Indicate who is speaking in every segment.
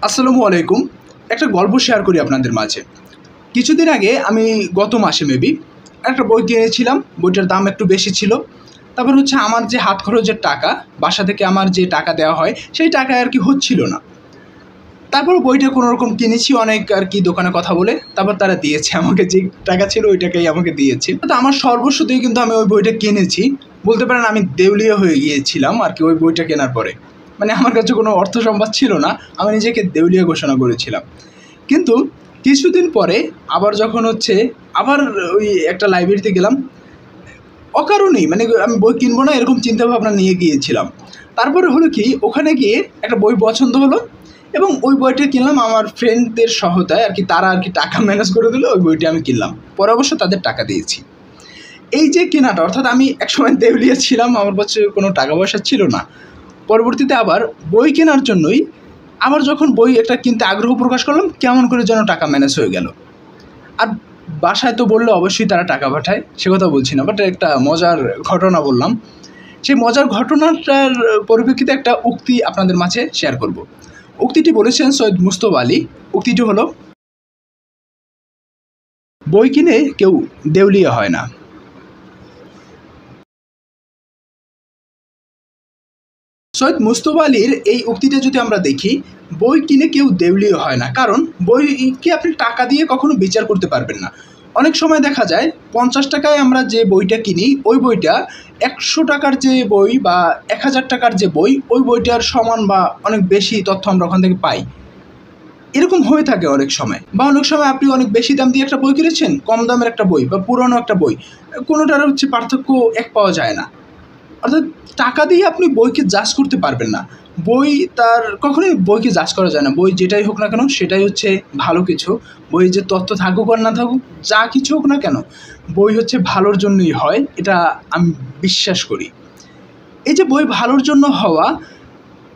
Speaker 1: আসসালামু আলাইকুম। একটা গল্প শেয়ার করি আপনাদের মাঝে। কিছুদিন আগে আমি গত মাসে মেবি একটা বই কিনেছিলাম। বইটার দাম একটু বেশি ছিল। তারপর হচ্ছে আমার যে হাত খরচের টাকা, বাসা থেকে আমার যে টাকা দেওয়া হয়, সেই টাকায় আর কি হচ্ছিল না। তারপর বইটা কোনোরকম কিনেছি অনেক আর কি দোকানে কথা বলে। তারপর তারা দিয়েছে আমাকে, যে টাকা ছিল ওই টাকাই আমাকে দিয়েছে। তো আমার সর্বস্ব দিয়ে কিন্তু আমি ওই বইটা কিনেছি। বলতে পারেন আমি দেউলিয়া হয়ে গিয়েছিলাম আর কি ওই বইটা কেনার পরে। মানে আমার কাছে কোনো অর্থ সম্পদ ছিল না, আমি নিজেকে দেউলিয়া ঘোষণা করেছিলাম। কিন্তু কিছুদিন পরে আবার যখন হচ্ছে আবার ওই একটা লাইব্রেরিতে গেলাম, অকারণেই মানে আমি বই কিনবো না এরকম চিন্তাভাবনা নিয়ে গিয়েছিলাম। তারপরে হলো কি, ওখানে গিয়ে একটা বই পছন্দ হলো এবং ওই বইটা কিনলাম আমার ফ্রেন্ডদের সহায়তায় আর কি। তারা আর কি টাকা ম্যানেজ করে দিল, ওই বইটা আমি কিনলাম। পরে অবশ্য তাদের টাকা দিয়েছি। এই যে কেনাটা, অর্থাৎ আমি একসময় দেউলিয়া ছিলাম, আমার কাছে কোনো টাকা পয়সা ছিল না। পরবর্তীতে আবার বই কেনার জন্যই আবার যখন বই একটা কিনতে আগ্রহ প্রকাশ করলাম, কেমন করে যেন টাকা ম্যানেজ হয়ে গেল। আর বাসায় তো বললে অবশ্যই তারা টাকা পাঠায়, সে কথা বলছি না, বাট একটা মজার ঘটনা বললাম। সেই মজার ঘটনাটার পরিপ্রেক্ষিতে একটা উক্তি আপনাদের মাঝে শেয়ার করব। উক্তিটি বলেছেন সৈয়দ মুস্তফা আলী। উক্তিটি হলো, বই কিনে কেউ দেউলিয়া হয় না। সৈয়দ মুস্তফা আলীর এই উক্তিটা যদি আমরা দেখি, বই কিনে কেউ দেউলিয়া হয় না, কারণ বইকে আপনি টাকা দিয়ে কখনো বিচার করতে পারবেন না। অনেক সময় দেখা যায় 50 টাকায় আমরা যে বইটা কিনি, ওই বইটা 100 টাকার যে বই বা 1000 টাকার যে বই, ওই বইটার সমান বা অনেক বেশি তথ্য আমরা ওখান থেকে পাই। এরকম হয়ে থাকে অনেক সময়। বা অনেক সময় আপনি অনেক বেশি দাম দিয়ে একটা বই কিনেছেন, কম দামের একটা বই বা পুরনো একটা বই, কোনোটার হচ্ছে পার্থক্য এক পাওয়া যায় না। অর্থাৎ টাকা দিয়ে আপনি বইকে জাজ করতে পারবেন না। বই তার কখনোই বইকে জাজ করা যায় না। বই যেটাই হোক না কেন সেটাই হচ্ছে ভালো কিছু। বই যে তথ্য থাকুক আর না থাকুক, যা কিছু হোক না কেন, বই হচ্ছে ভালোর জন্যই হয়, এটা আমি বিশ্বাস করি। এই যে বই ভালোর জন্য হওয়া,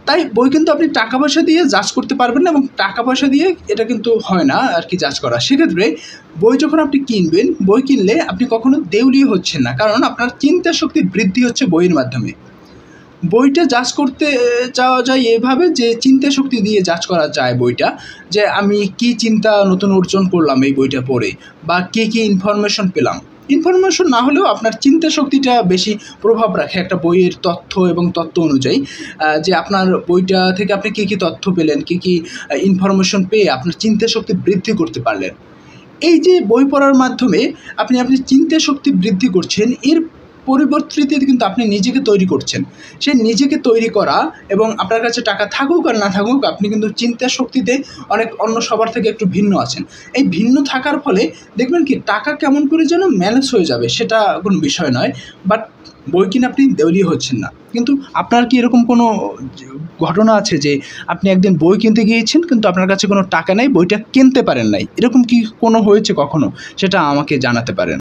Speaker 1: তাই বই কিন্তু আপনি টাকা পয়সা দিয়ে জাজ করতে পারবেন না, এবং টাকা পয়সা দিয়ে এটা কিন্তু হয় না আর কি জাজ করা। সেক্ষেত্রে বই যখন আপনি কিনবেন, বই কিনলে আপনি কখনো দেউলিয়া হচ্ছেন না, কারণ আপনার চিন্তা শক্তি বৃদ্ধি হচ্ছে বইয়ের মাধ্যমে। বইটা জাজ করতে যাওয়া যায় এভাবে যে চিন্তা শক্তি দিয়ে জাজ করা যায় বইটা, যে আমি কি চিন্তা নতুন অর্জন করলাম এই বইটা পড়ে, বা কী কী ইনফরমেশন পেলাম। ইনফরমেশন না হলেও আপনার চিন্তা শক্তিটা বেশি প্রভাব রাখে একটা বইয়ের তথ্য এবং তত্ত্ব অনুযায়ী, যে আপনার বইটা থেকে আপনি কী কী তথ্য পেলেন, কী কী ইনফরমেশন পেয়ে আপনার চিন্তা শক্তি বৃদ্ধি করতে পারলেন। এই যে বই পড়ার মাধ্যমে আপনি চিন্তা শক্তি বৃদ্ধি করছেন, এর পরিবর্তিতে কিন্তু আপনি নিজেকে তৈরি করছেন। সেই নিজেকে তৈরি করা, এবং আপনার কাছে টাকা থাকুক আর না থাকুক, আপনি কিন্তু চিন্তা শক্তিতে অনেক অন্য সবার থেকে একটু ভিন্ন আছেন। এই ভিন্ন থাকার ফলে দেখবেন কি টাকা কেমন করে যেন ম্যানেজ হয়ে যাবে, সেটা কোনো বিষয় নয়। বাট বই কিনে আপনি দেউলিয়া হচ্ছেন না। কিন্তু আপনার কি এরকম কোনো ঘটনা আছে যে আপনি একদিন বই কিনতে গিয়েছেন কিন্তু আপনার কাছে কোনো টাকা নেই, বইটা কিনতে পারেন নাই, এরকম কি কোনো হয়েছে কখনো? সেটা আমাকে জানাতে পারেন।